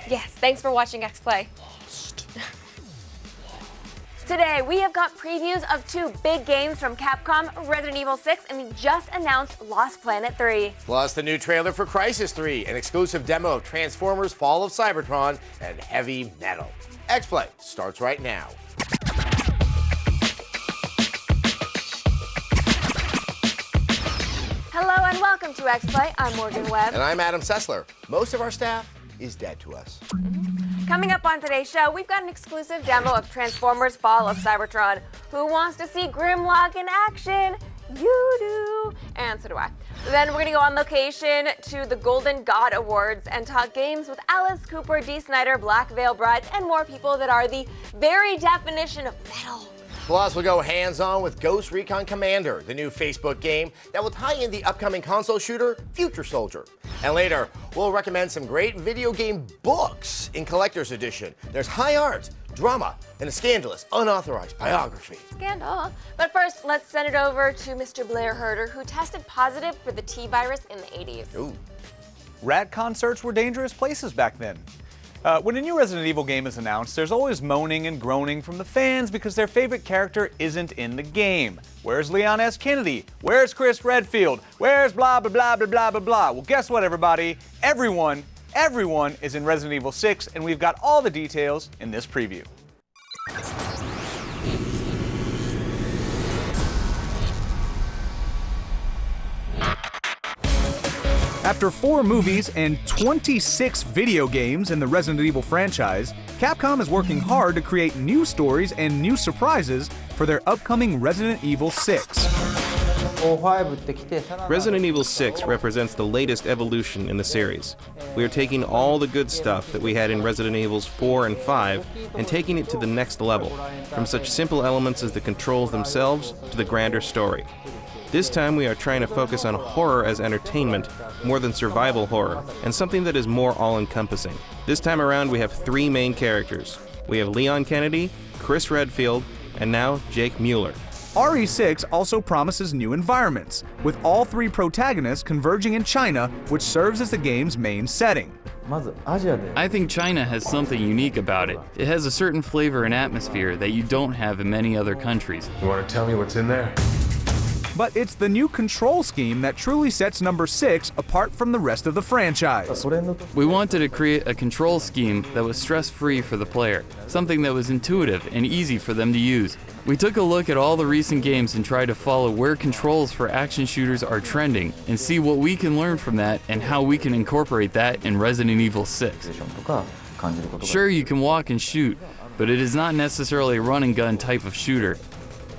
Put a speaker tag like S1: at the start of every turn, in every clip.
S1: Yes, thanks for watching X Play. Today, we have got previews of two big games from Capcom, Resident Evil 6, and we just announced Lost Planet 3.
S2: Plus the new trailer for Crysis 3, an exclusive demo of Transformers Fall of Cybertron, and Heavy Metal. X-Play starts right now.
S1: Hello and welcome to X-Play. I'm Morgan Webb.
S2: And I'm Adam Sessler. Most of our staff is dead to us.
S1: Coming up on today's show, we've got an exclusive demo of Transformers Fall of Cybertron. Who wants to see Grimlock in action? You do. And so do I. Then we're going to go on location to the Golden God Awards and talk games with Alice Cooper, Dee Snider, Black Veil Brides, and more people that are the very definition of metal.
S2: Plus, we'll go hands-on with Ghost Recon Commander, the new Facebook game that will tie in the upcoming console shooter, Future Soldier. And later, we'll recommend some great video game books in Collector's Edition. There's high art, drama, and a scandalous, unauthorized biography.
S1: Scandal. But first, let's send it over to Mr. Blair Herder, who tested positive for the T-virus in the 80s.
S2: Ooh.
S3: Rat concerts were dangerous places back then. When a new Resident Evil game is announced, there's always moaning and groaning from the fans because their favorite character isn't in the game. Where's Leon S. Kennedy? Where's Chris Redfield? Where's blah, blah, blah, blah, blah, blah, blah? Well, guess what, everybody? Everyone is in Resident Evil 6, and we've got all the details in this preview. After 4 movies and 26 video games in the Resident Evil franchise, Capcom is working hard to create new stories and new surprises for their upcoming Resident Evil 6.
S4: Resident Evil 6 represents the latest evolution in the series. We are taking all the good stuff that we had in Resident Evils 4 and 5 and taking it to the next level, from such simple elements as the controls themselves to the grander story. This time we are trying to focus on horror as entertainment more than survival horror, and something that is more all-encompassing. This time around we have 3 main characters. We have Leon Kennedy, Chris Redfield, and now Jake Mueller.
S3: RE6 also promises new environments, with all 3 protagonists converging in China, which serves as the game's main setting.
S5: I think China has something unique about it. It has a certain flavor and atmosphere that you don't have in many other countries.
S6: You want to tell me what's in there?
S3: But it's the new control scheme that truly sets number 6 apart from the rest of the franchise.
S5: We wanted to create a control scheme that was stress-free for the player, something that was intuitive and easy for them to use. We took a look at all the recent games and tried to follow where controls for action shooters are trending and see what we can learn from that and how we can incorporate that in Resident Evil 6. Sure, you can walk and shoot, but it is not necessarily a run and gun type of shooter.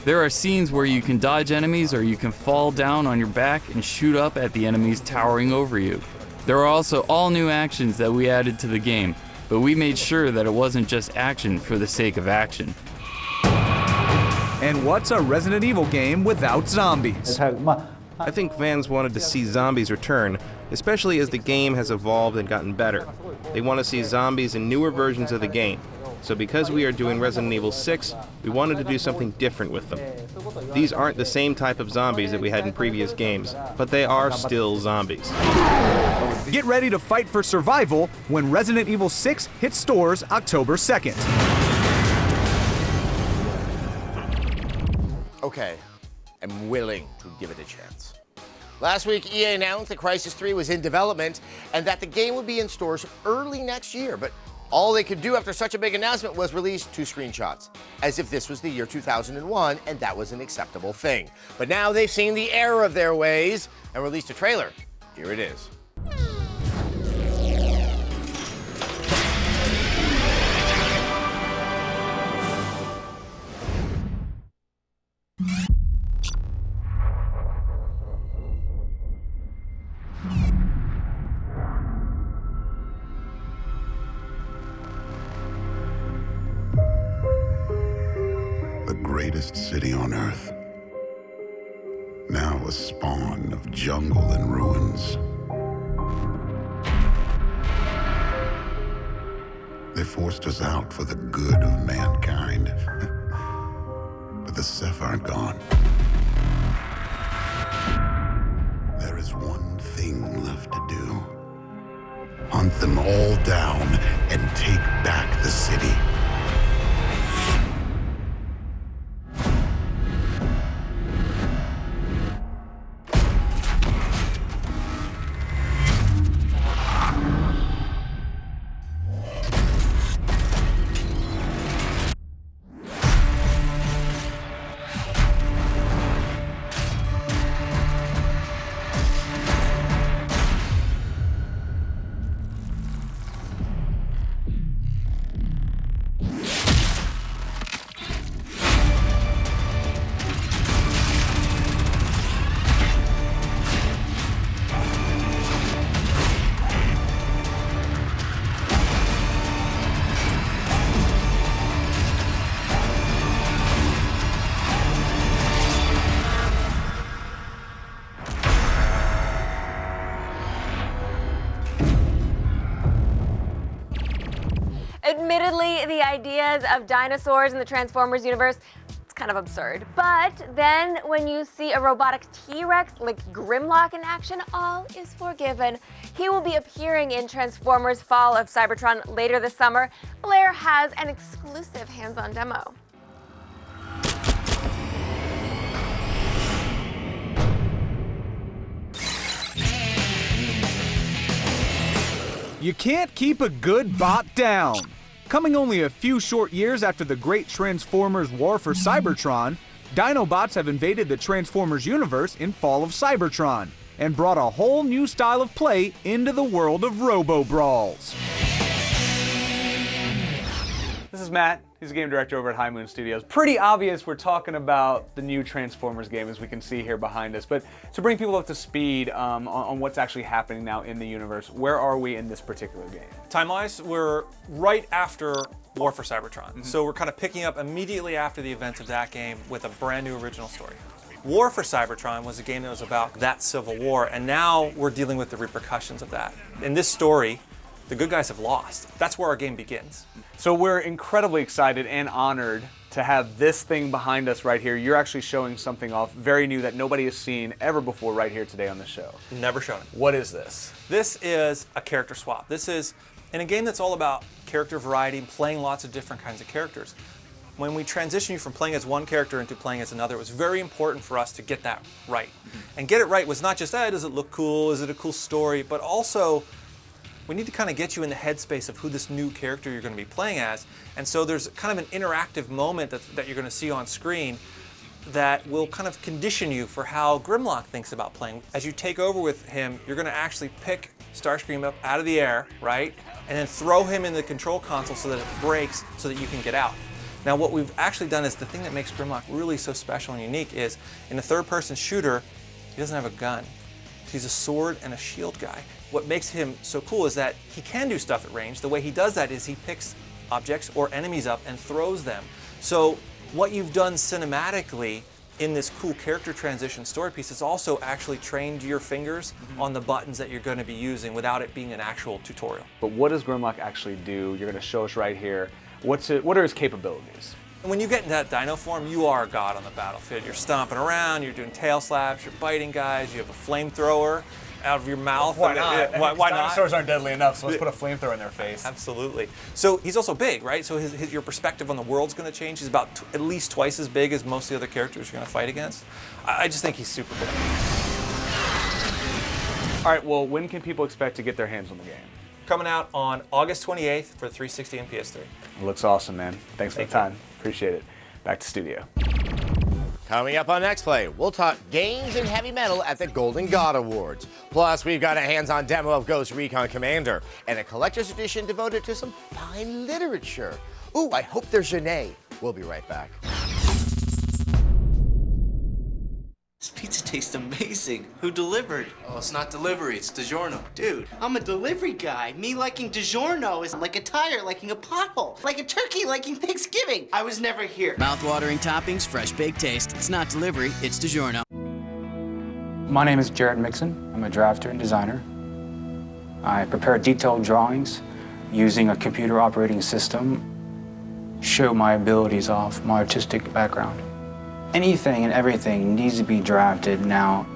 S5: There are scenes where you can dodge enemies or you can fall down on your back and shoot up at the enemies towering over you. There are also all new actions that we added to the game, but we made sure that it wasn't just action for the sake of action.
S3: And what's a Resident Evil game without zombies?
S4: I think fans wanted to see zombies return, especially as the game has evolved and gotten better. They want to see zombies in newer versions of the game. So because we are doing Resident Evil 6, we wanted to do something different with them. These aren't the same type of zombies that we had in previous games, but they are still zombies.
S3: Get ready to fight for survival when Resident Evil 6 hits stores October 2nd.
S2: Okay, I'm willing to give it a chance. Last week, EA announced that Crysis 3 was in development and that the game would be in stores early next year, but all they could do after such a big announcement was release 2 screenshots, as if this was the year 2001 and that was an acceptable thing. But now they've seen the error of their ways and released a trailer. Here it is.
S7: The greatest city on Earth. Now a spawn of jungle and ruins. They forced us out for the good of mankind. But the Ceph aren't gone. There is one thing left to do. Hunt them all down and take back the city.
S1: Admittedly, the ideas of dinosaurs in the Transformers universe, it's kind of absurd. But then when you see a robotic T-Rex like Grimlock in action, all is forgiven. He will be appearing in Transformers Fall of Cybertron later this summer. Blair has an exclusive hands-on demo.
S3: You can't keep a good bot down. Coming only a few short years after the great Transformers War for Cybertron, Dinobots have invaded the Transformers universe in Fall of Cybertron and brought a whole new style of play into the world of robo-brawls. This is Matt. He's a game director over at High Moon Studios. Pretty obvious we're talking about the new Transformers game, as we can see here behind us. But to bring people up to speed on what's actually happening now in the universe, where are we in this particular game?
S6: Time-wise, we're right after War for Cybertron. So we're kind of picking up immediately after the events of that game with a brand new original story. War for Cybertron was a game that was about that civil war, and now we're dealing with the repercussions of that. In this story, the good guys have lost. That's where our game begins.
S3: So we're incredibly excited and honored to have this thing behind us right here. You're actually showing something off very new that nobody has seen ever before right here today on the show.
S6: Never shown it.
S3: What is this?
S6: This is a character swap. This is in a game that's all about character variety and playing lots of different kinds of characters. When we transition you from playing as one character into playing as another, it was very important for us to get that right. And get it right was not just, does it look cool? Is it a cool story? But also, we need to kind of get you in the headspace of who this new character you're going to be playing as. And so there's kind of an interactive moment that you're going to see on screen that will kind of condition you for how Grimlock thinks about playing. As you take over with him, you're going to actually pick Starscream up out of the air, right? And then throw him in the control console so that it breaks so that you can get out. Now what we've actually done is the thing that makes Grimlock really so special and unique is in a third-person shooter, he doesn't have a gun. He's a sword and a shield guy. What makes him so cool is that he can do stuff at range. The way he does that is he picks objects or enemies up and throws them. So what you've done cinematically in this cool character transition story piece is also actually trained your fingers on the buttons that you're going to be using without it being an actual tutorial.
S3: But what does Grimlock actually do? You're going to show us right here. What are his capabilities?
S6: When you get in that dino form, you are a god on the battlefield. You're stomping around, you're doing tail slaps, you're biting guys, you have a flamethrower out of your mouth.
S3: Why not?
S6: Why not?
S3: Dinosaurs aren't deadly enough, so let's put a flamethrower in their face.
S6: Absolutely. So he's also big, right? So your perspective on the world's going to change. He's about at least twice as big as most of the other characters you're going to fight against. I just think he's super big.
S3: All right, well, when can people expect to get their hands on the game?
S6: Coming out on August 28th for 360 and PS3.
S3: It looks awesome, man. Thanks for the time. Appreciate it. Back to studio.
S2: Coming up on Next Play, we'll talk games and heavy metal at the Golden God Awards. Plus, we've got a hands-on demo of Ghost Recon Commander and a collector's edition devoted to some fine literature. Ooh, I hope there's Janae. We'll be right back.
S8: This pizza tastes amazing. Who delivered?
S9: Oh, it's not delivery, it's DiGiorno.
S8: Dude, I'm a delivery guy. Me liking DiGiorno is like a tire liking a pothole, like a turkey liking Thanksgiving. I was never here.
S9: Mouth-watering toppings, fresh baked taste. It's not delivery, it's DiGiorno.
S10: My name is Jared Mixon. I'm a drafter and designer. I prepare detailed drawings using a computer operating system, show my abilities off my artistic background. Anything and everything needs to be drafted now.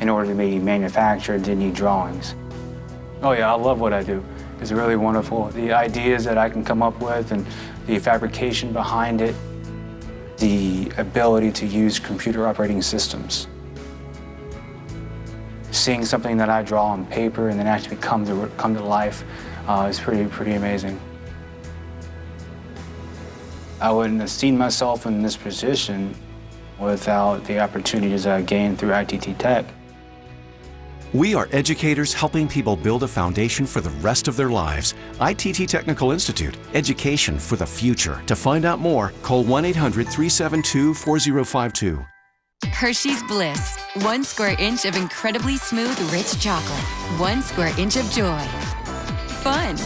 S10: In order to be manufactured, they need drawings. Oh yeah, I love what I do. is really wonderful. The ideas that I can come up with and the fabrication behind it, the ability to use computer operating systems. Seeing something that I draw on paper and then actually come to life is pretty amazing. I wouldn't have seen myself in this position without the opportunities that I gained through ITT Tech.
S11: We are educators helping people build a foundation for the rest of their lives. ITT Technical Institute, education for the future. To find out more, call 1-800-372-4052.
S12: Hershey's Bliss. 1 square inch of incredibly smooth, rich chocolate. 1 square inch of joy. Fun.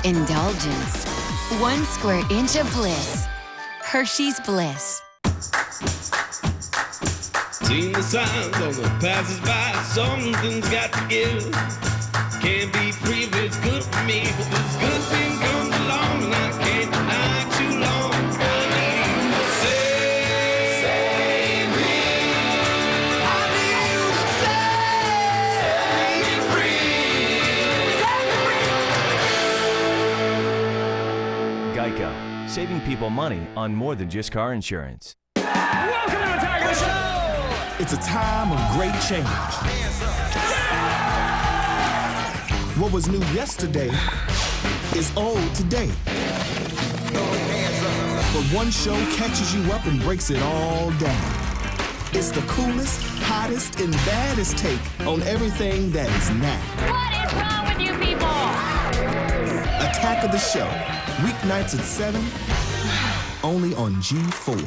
S12: Indulgence. 1 square inch of bliss. Hershey's Bliss.
S13: Seen the signs on the passers-by, something's got to give. Can't be free if it's good for me, but this good thing comes along and I can't deny it too long. I need you to save me. I need you to set me free.
S14: Geico, saving people money on more than just car insurance.
S15: Welcome to the Tiger Show!
S16: It's a time of great change. What was new yesterday is old today. But one show catches you up and breaks it all down. It's the coolest, hottest, and baddest take on everything that is now.
S15: What is wrong with you people?
S16: Attack of the Show, weeknights at 7, only on G4.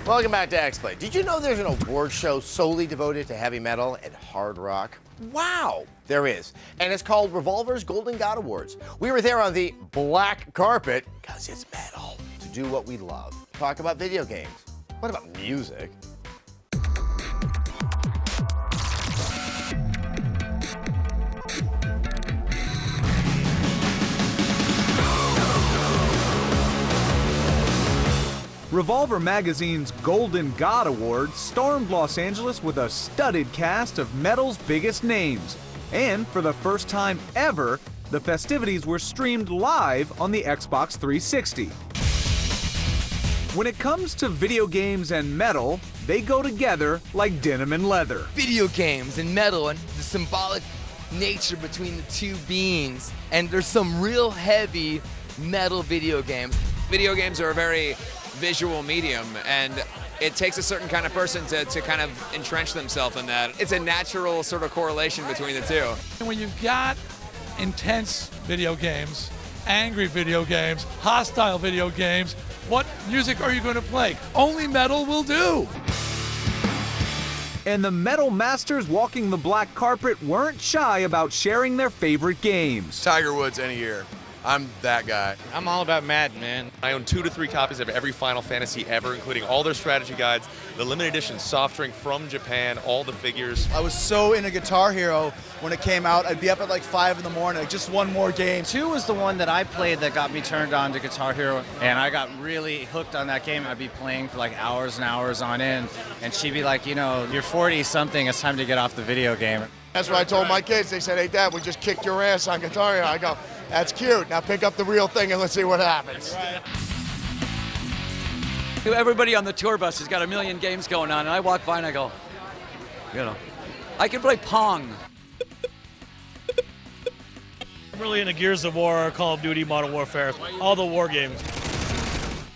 S2: Welcome back to X-Play. Did you know there's an award show solely devoted to heavy metal and hard rock? Wow, there is. And it's called Revolver's Golden God Awards. We were there on the black carpet, because it's metal, to do what we love. Talk about video games. What about music?
S3: Revolver Magazine's Golden God Awards stormed Los Angeles with a studded cast of metal's biggest names. And for the first time ever, the festivities were streamed live on the Xbox 360. When it comes to video games and metal, they go together like denim and leather.
S17: Video games and metal and the symbolic nature between the two beings. And there's some real heavy metal video games.
S18: Video games are a very visual medium, and it takes a certain kind of person to kind of entrench themselves in that. It's a natural sort of correlation between the two.
S19: And when you've got intense video games, angry video games, hostile video games, what music are you going to play? Only metal will do.
S3: And the metal masters walking the black carpet weren't shy about sharing their favorite games.
S20: Tiger Woods any year. I'm that guy.
S21: I'm all about Madden, man.
S22: I own 2 to 3 copies of every Final Fantasy ever, including all their strategy guides, the limited edition soft drink from Japan, all the figures.
S23: I was so into Guitar Hero when it came out. I'd be up at like 5 in the morning, like just one more game.
S24: 2 was the one that I played that got me turned on to Guitar Hero, and I got really hooked on that game. I'd be playing for like hours and hours on end, and she'd be like, you know, you're 40-something, it's time to get off the video game.
S20: That's what I told my kids. They said, hey, Dad, we just kicked your ass on Guitar Hero. I go, that's cute. Now pick up the real thing and let's see what happens.
S25: Everybody on the tour bus has got a million games going on, and I walk by and I go, you know, I can play Pong.
S26: I'm really into Gears of War, Call of Duty, Modern Warfare, all the war games.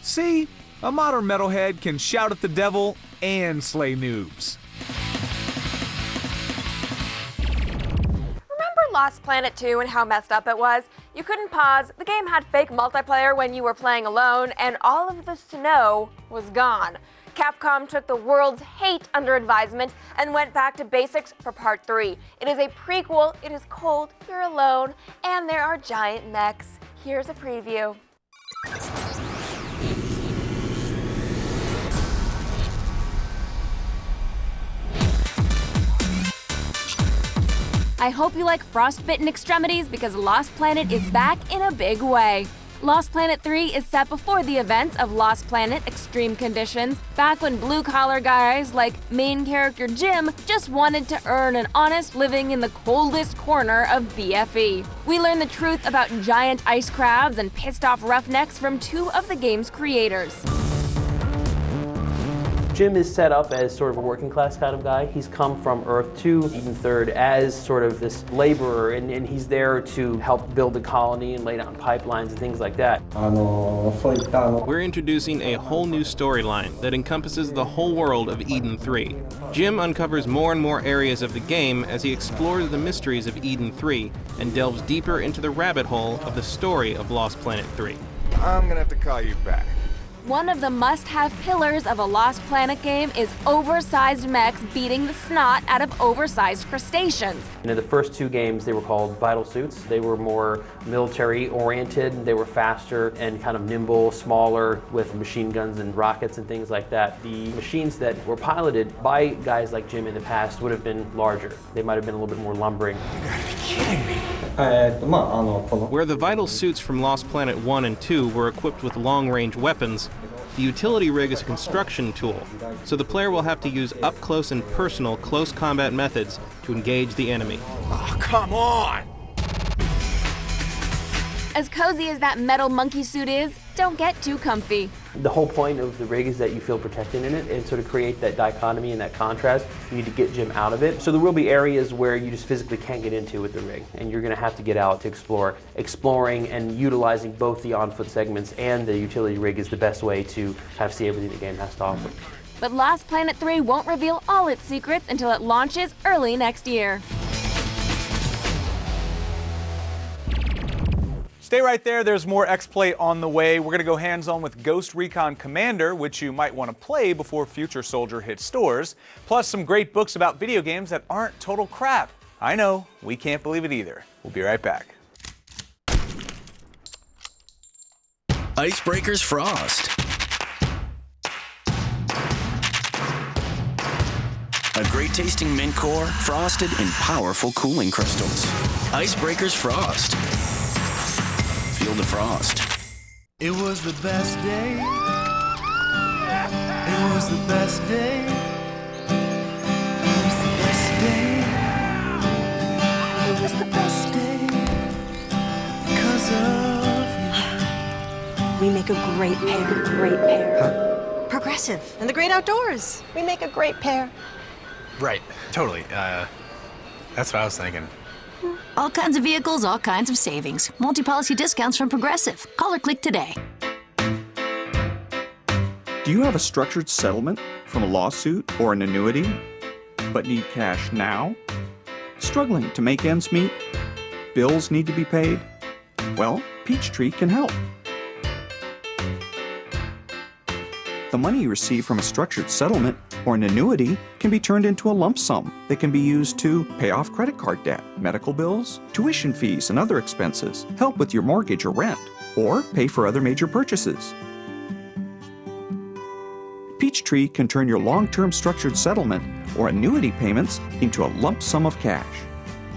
S3: See, a modern metalhead can shout at the devil and slay noobs.
S1: Lost Planet 2 and how messed up it was. You couldn't pause, the game had fake multiplayer when you were playing alone, and all of the snow was gone. Capcom took the world's hate under advisement and went back to basics for Part 3. It is a prequel, it is cold, you're alone, and there are giant mechs. Here's a preview. I hope you like frostbitten extremities because Lost Planet is back in a big way. Lost Planet 3 is set before the events of Lost Planet Extreme Conditions, back when blue-collar guys like main character Jim just wanted to earn an honest living in the coldest corner of BFE. We learn the truth about giant ice crabs and pissed-off roughnecks from two of the game's creators.
S4: Jim is set up as sort of a working class kind of guy. He's come from Earth to Eden Third as sort of this laborer, and he's there to help build the colony and lay down pipelines and things like that.
S5: We're introducing a whole new storyline that encompasses the whole world of Eden 3. Jim uncovers more and more areas of the game as he explores the mysteries of Eden 3 and delves deeper into the rabbit hole of the story of Lost Planet 3.
S6: I'm gonna have to call you back.
S1: One of the must-have pillars of a Lost Planet game is oversized mechs beating the snot out of oversized crustaceans.
S4: And in the first two games, they were called Vital Suits. They were more military-oriented. They were faster and kind of nimble, smaller, with machine guns and rockets and things like that. The machines that were piloted by guys like Jim in the past would have been larger. They might have been a little bit more lumbering.
S5: You gotta be kidding me. Where the Vital Suits from Lost Planet 1 and 2 were equipped with long-range weapons, the utility rig is a construction tool, so the player will have to use up-close and personal close combat methods to engage the enemy.
S6: Oh, come on!
S1: As cozy as that metal monkey suit is, don't get too comfy.
S4: The whole point of the rig is that you feel protected in it and sort of create that dichotomy and that contrast. You need to get Jim out of it. So there will be areas where you just physically can't get into with the rig, and you're going to have to get out to explore. Exploring and utilizing both the on-foot segments and the utility rig is the best way to kind of see everything the game has to offer.
S1: But Lost Planet 3 won't reveal all its secrets until it launches early next year.
S3: Stay right there, there's more X-Play on the way. We're going to go hands-on with Ghost Recon Commander, which you might want to play before Future Soldier hits stores, plus some great books about video games that aren't total crap. I know, we can't believe it either. We'll be right back.
S9: Icebreakers Frost. A great tasting mint core frosted in powerful cooling crystals. Icebreakers Frost. Feel the frost.
S13: It was the best day. It was the best day. It was the best day. It was the best day. Because of
S7: We make a great pair. Progressive and the great outdoors. We make a great pair.
S8: Right, totally. That's what I was thinking.
S21: All kinds of vehicles, all kinds of savings. Multi-policy discounts from Progressive. Call or click today.
S27: Do you have a structured settlement from a lawsuit or an annuity, but need cash now? Struggling to make ends meet? Bills need to be paid? Well, Peachtree can help. The money you receive from a structured settlement or an annuity can be turned into a lump sum that can be used to pay off credit card debt, medical bills, tuition fees and other expenses, help with your mortgage or rent, or pay for other major purchases. Peachtree can turn your long-term structured settlement or annuity payments into a lump sum of cash.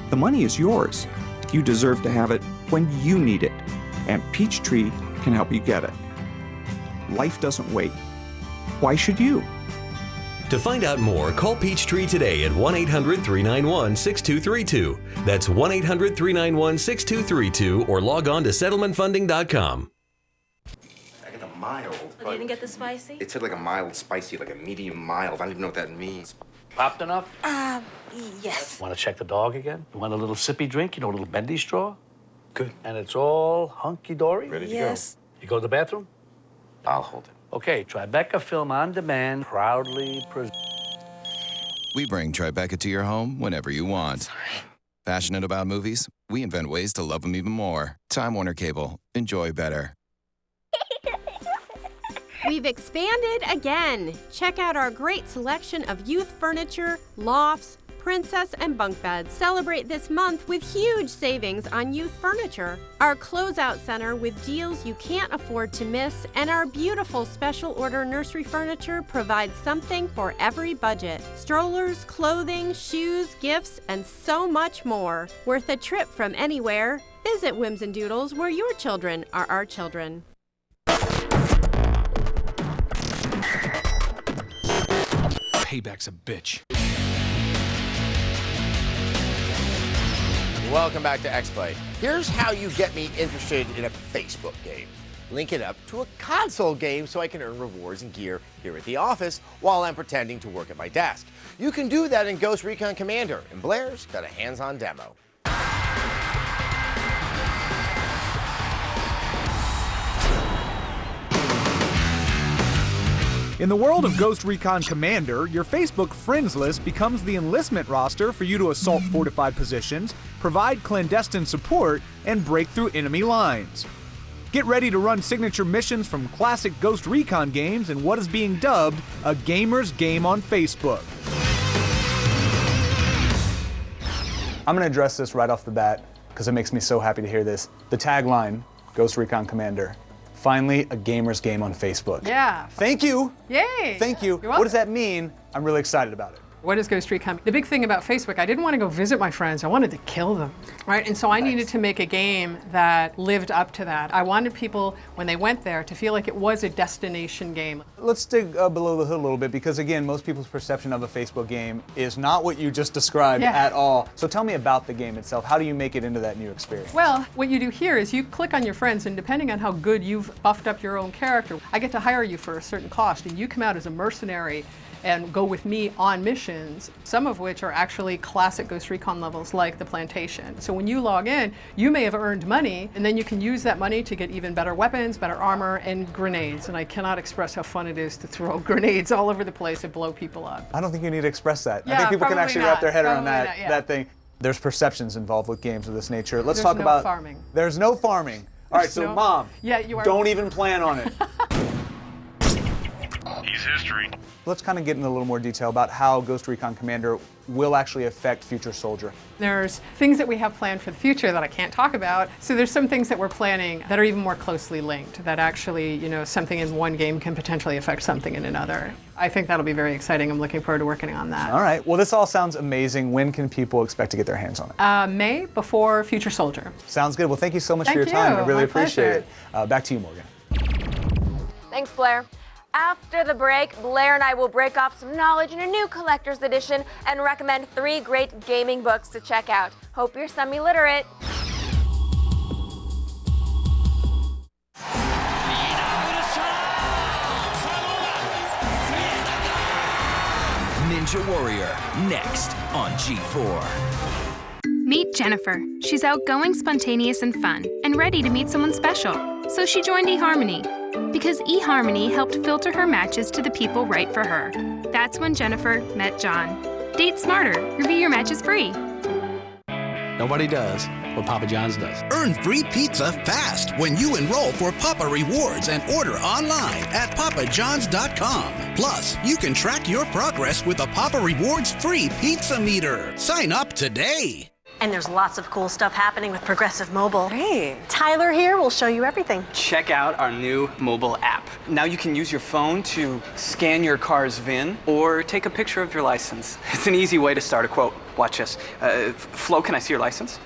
S27: The money is yours. You deserve to have it when you need it, and Peachtree can help you get it. Life doesn't wait. Why should you?
S28: To find out more, call Peachtree today at 1-800-391-6232. That's 1-800-391-6232 or log on to settlementfunding.com.
S29: I got a mild.
S7: You didn't get the spicy?
S29: It said like a mild spicy, like a medium mild. I don't even know what that means.
S30: Popped enough?
S7: Yes.
S30: Want to check the dog again? You want a little sippy drink? You know, a little bendy straw? Good. And it's all hunky-dory?
S29: Ready to
S7: Yes.
S30: You go to the bathroom?
S29: I'll hold it.
S30: Okay, Tribeca Film On Demand proudly presents.
S31: We bring Tribeca to your home whenever you want. Passionate about movies? We invent ways to love them even more. Time Warner Cable. Enjoy better.
S32: We've expanded again. Check out our great selection of youth furniture, lofts,
S2: Princess, and bunk beds celebrate this month with huge savings on youth furniture. Our closeout center with deals you can't afford to miss, and our beautiful special order nursery furniture provides something for every budget. Strollers, clothing, shoes, gifts, and so much more. Worth a trip from anywhere. Visit Whims and Doodles, where your children are our children.
S8: Payback's a bitch.
S10: Welcome back to X-Play. Here's how you get me interested in a Facebook game. Link it up to a console game so I can earn rewards and gear here at the office while I'm pretending to work at my desk. You can do that in Ghost Recon Commander, and Blair's got a hands-on demo.
S3: In the world of Ghost Recon Commander, your Facebook friends list becomes the enlistment roster for you to assault fortified positions, provide clandestine support, and break through enemy lines. Get ready to run signature missions from classic Ghost Recon games in what is being dubbed a gamer's game on Facebook. I'm going to address this right off the bat because it makes me so happy to hear this. The tagline, Ghost Recon Commander. Finally, a gamer's game on Facebook.
S11: Yeah.
S3: Thank you.
S11: Yay.
S3: Thank you. What does that mean? I'm really excited about it.
S11: What is Ghost Recon? The big thing about Facebook, I didn't want to go visit my friends. I wanted to kill them, right? And so I needed to make a game that lived up to that. I wanted people, when they went there, to feel like it was a destination game.
S3: Let's dig below the hood a little bit because, again, most people's perception of a Facebook game is not what you just described at all. So tell me about the game itself. How do you make it into that new experience?
S11: Well, what you do here is you click on your friends, and depending on how good you've buffed up your own character, I get to hire you for a certain cost, and you come out as a mercenary and go with me on missions, some of which are actually classic Ghost Recon levels like the Plantation. So when you log in, you may have earned money, and then you can use that money to get even better weapons, better armor, and grenades. And I cannot express how fun it is to throw grenades all over the place and blow people up.
S3: I don't think you need to express that.
S11: Yeah,
S3: I think people can actually wrap their head around
S11: Probably not,
S3: that thing. There's perceptions involved with games of this nature. Let's
S11: There's
S3: talk
S11: no
S3: about
S11: farming.
S3: There's no farming. All right, so Mom,
S11: you are.
S3: don't even plan on it.
S12: He's history.
S3: Let's kind of get into a little more detail about how Ghost Recon Commander will actually affect Future Soldier.
S11: There's things that we have planned for the future that I can't talk about. So there's some things that we're planning that are even more closely linked, that actually, you know, something in one game can potentially affect something in another. I think that'll be very exciting. I'm looking forward to working on that.
S3: All right, well, this all sounds amazing. When can people expect to get their hands on it?
S11: May, before Future Soldier.
S3: Sounds good. Well, thank you so much
S11: Thank
S3: for your time. I really
S11: My
S3: appreciate
S11: pleasure.
S3: it. Back to you, Morgan.
S1: Thanks, Blair. After the break, Blair and I will break off some knowledge in a new collector's edition and recommend 3 great gaming books to check out. Hope you're semi-literate.
S9: Ninja Warrior, next on G4.
S14: Meet Jennifer. She's outgoing, spontaneous, and fun, and ready to meet someone special. So she joined eHarmony, because eHarmony helped filter her matches to the people right for her. That's when Jennifer met John. Date smarter. Review your matches free.
S30: Nobody does what Papa John's does.
S15: Earn free pizza fast when you enroll for Papa Rewards and order online at papajohns.com. Plus, you can track your progress with a Papa Rewards free pizza meter. Sign up today.
S7: And there's lots of cool stuff happening with Progressive Mobile. Hey. Tyler here will show you everything.
S16: Check out our new mobile app. Now you can use your phone to scan your car's VIN or take a picture of your license. It's an easy way to start a quote. Watch this. Flo, can I see your license?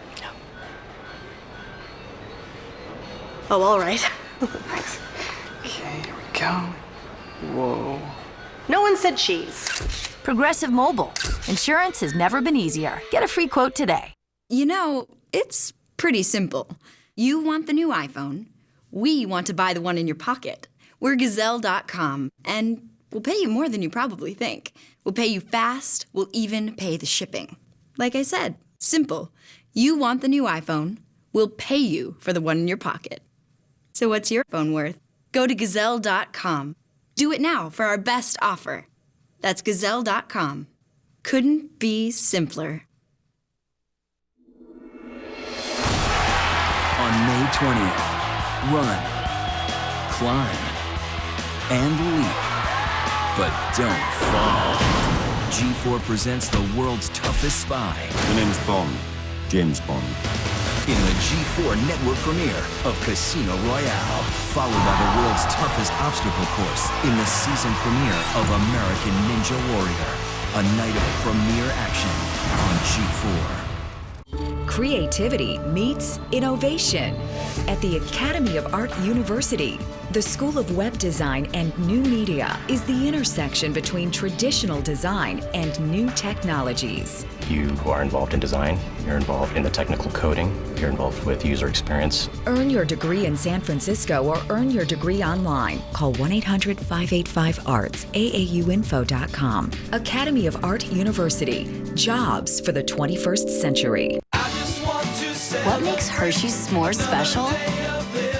S7: Oh, all right.
S16: Thanks. Okay, here we go. Whoa.
S7: No one said cheese.
S21: Progressive Mobile. Insurance has never been easier. Get a free quote today.
S17: You know, it's pretty simple. You want the new iPhone. We want to buy the one in your pocket. We're Gazelle.com, and we'll pay you more than you probably think. We'll pay you fast. We'll even pay the shipping. Like I said, simple. You want the new iPhone. We'll pay you for the one in your pocket. So what's your phone worth? Go to Gazelle.com. Do it now for our best offer. That's Gazelle.com. Couldn't be simpler.
S9: On May 20th, run, climb, and leap. But don't fall.
S5: G4 presents the world's toughest spy.
S6: My name is Bond, James Bond.
S5: In the G4 network premiere of Casino Royale, followed by the world's toughest obstacle course in the season premiere of American Ninja Warrior. A night of premier action on G4.
S12: Creativity meets innovation at the Academy of Art University. The School of Web Design and New Media is the intersection between traditional design and new technologies.
S18: You are involved in design, you're involved in the technical coding, you're involved with user experience.
S12: Earn your degree in San Francisco or earn your degree online. Call 1-800-585-ARTS, aauinfo.com. Academy of Art University. Jobs for the 21st century.
S21: What makes Hershey's s'mores special?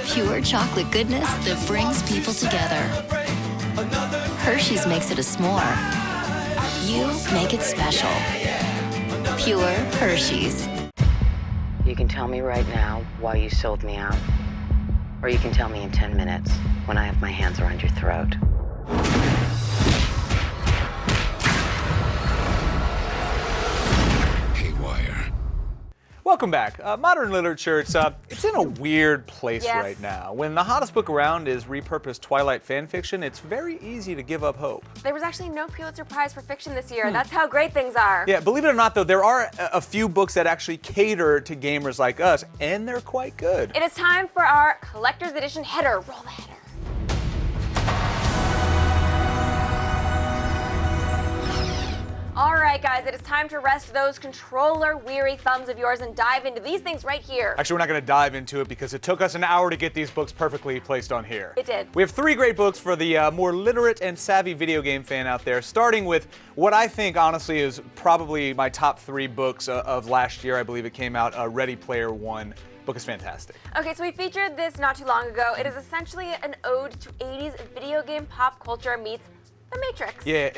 S21: Pure chocolate goodness that brings people together. Hershey's makes it a s'more. You make it special. Pure Hershey's.
S19: You can tell me right now why you sold me out. Or you can tell me in 10 minutes when I have my hands around your throat.
S3: Welcome back. Modern literature, it's in a weird place right now. When the hottest book around is repurposed Twilight fanfiction, it's very easy to give up hope.
S1: There was actually no Pulitzer Prize for fiction this year. That's how great things are.
S3: Yeah, believe it or not, though, there are a few books that actually cater to gamers like us, and they're quite good.
S1: It is time for our Collector's Edition header. Roll the header. All right, guys, it is time to rest those controller-weary thumbs of yours and dive into these things right here.
S3: Actually, we're not going to dive into it because it took us an hour to get these books perfectly placed on here.
S1: It did.
S3: We have 3 great books for the more literate and savvy video game fan out there, starting with what I think, honestly, is probably my top 3 books of last year. I believe it came out, Ready Player One. Book is fantastic.
S1: Okay, so we featured this not too long ago. It is essentially an ode to 80s video game pop culture meets The Matrix.
S3: Yeah,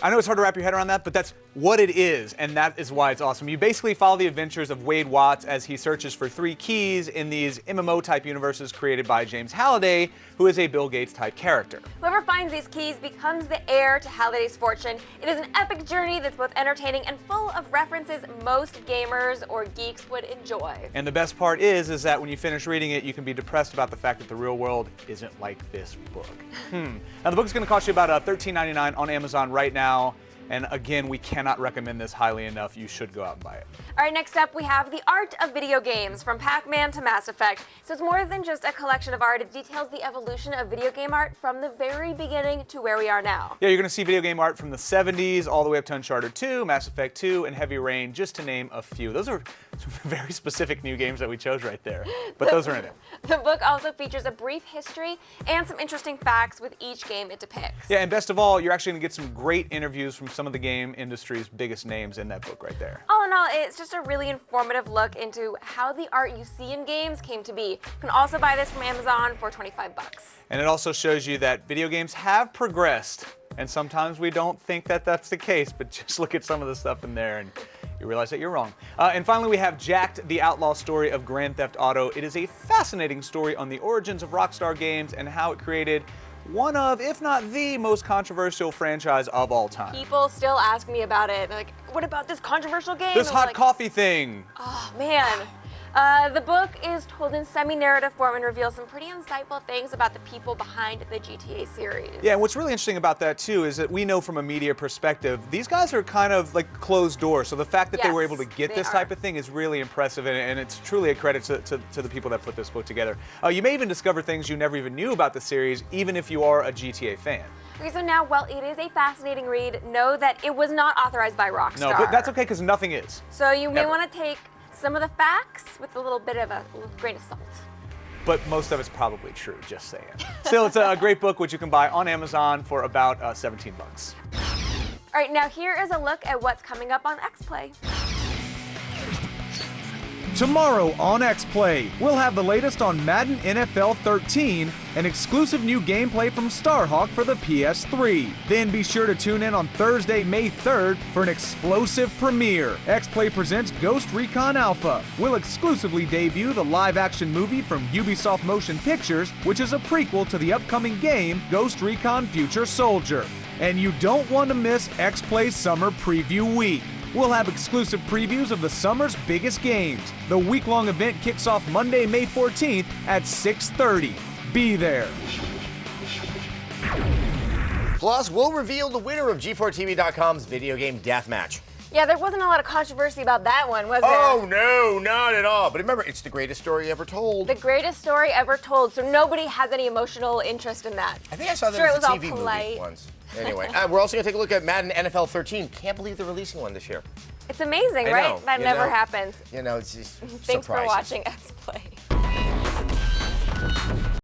S3: I know it's hard to wrap your head around that, but that's what it is, and that is why it's awesome. You basically follow the adventures of Wade Watts as he searches for 3 keys in these MMO-type universes created by James Halliday, who is a Bill Gates-type character.
S1: Whoever finds these keys becomes the heir to Halliday's fortune. It is an epic journey that's both entertaining and full of references most gamers or geeks would enjoy.
S3: And the best part is that when you finish reading it, you can be depressed about the fact that the real world isn't like this book. Now, the book is going to cost you about $13.99 on Amazon right now. And again, we cannot recommend this highly enough. You should go out and buy it.
S1: All right, next up we have The Art of Video Games, from Pac-Man to Mass Effect. So it's more than just a collection of art. It details the evolution of video game art from the very beginning to where we are now.
S3: Yeah, you're going to see video game art from the 70s all the way up to Uncharted 2, Mass Effect 2, and Heavy Rain, just to name a few. Those are some very specific new games that we chose right there, but those are in it.
S1: The book also features a brief history and some interesting facts with each game it depicts.
S3: Yeah, and best of all, you're actually going to get some great interviews from some of the game industry's biggest names in that book right there.
S1: All in all, it's just a really informative look into how the art you see in games came to be. You can also buy this from Amazon for $25.
S3: And it also shows you that video games have progressed, and sometimes we don't think that that's the case, but just look at some of the stuff in there and you realize that you're wrong. And finally, we have Jacked, the outlaw story of Grand Theft Auto. It is a fascinating story on the origins of Rockstar Games and how it created one of, if not the most controversial franchise of all time.
S1: People still ask me about it. They're like, what about this controversial game?
S3: This hot coffee thing.
S1: Oh, man. The book is told in semi-narrative form and reveals some pretty insightful things about the people behind the GTA series.
S3: Yeah, and what's really interesting about that, too, is that we know from a media perspective, these guys are kind of like closed doors. So the fact that they were able to get this type of thing is really impressive, and it's truly a credit to the people that put this book together. You may even discover things you never even knew about the series, even if you are a GTA fan.
S1: Okay, so now, while it is a fascinating read, know that it was not authorized by Rockstar.
S3: No, but that's okay, because nothing is.
S1: So you may want to take some of the facts with a little bit of a grain of salt.
S3: But most of it's probably true, just saying. Still, it's a great book, which you can buy on Amazon for about $17.
S1: All right, now here is a look at what's coming up on XPlay.
S20: Tomorrow on XPlay, we'll have the latest on Madden NFL 13 and exclusive new gameplay from Starhawk for the PS3. Then be sure to tune in on Thursday, May 3rd for an explosive premiere. XPlay presents Ghost Recon Alpha. We'll exclusively debut the live-action movie from Ubisoft Motion Pictures, which is a prequel to the upcoming game Ghost Recon Future Soldier. And you don't want to miss X-Play Summer Preview Week. We'll have exclusive previews of the summer's biggest games. The week-long event kicks off Monday, May 14th at 6:30. Be there.
S10: Plus, we'll reveal the winner of G4TV.com's video game deathmatch.
S1: Yeah, there wasn't a lot of controversy about that one, was there?
S10: Oh, no, not at all. But remember, it's the greatest story ever told.
S1: The greatest story ever told, so nobody has any emotional interest in that.
S10: I think I saw that
S1: sure,
S10: as
S1: it was
S10: a
S1: all
S10: TV
S1: polite.
S10: movie once. Anyway, we're also going to take a look at Madden NFL 13. Can't believe they're releasing one this year.
S1: It's amazing,
S10: I
S1: right?
S10: know,
S1: That
S10: you
S1: never
S10: know.
S1: happens.
S10: You know, it's just
S1: Thanks for
S10: surprises.
S1: watching X Play.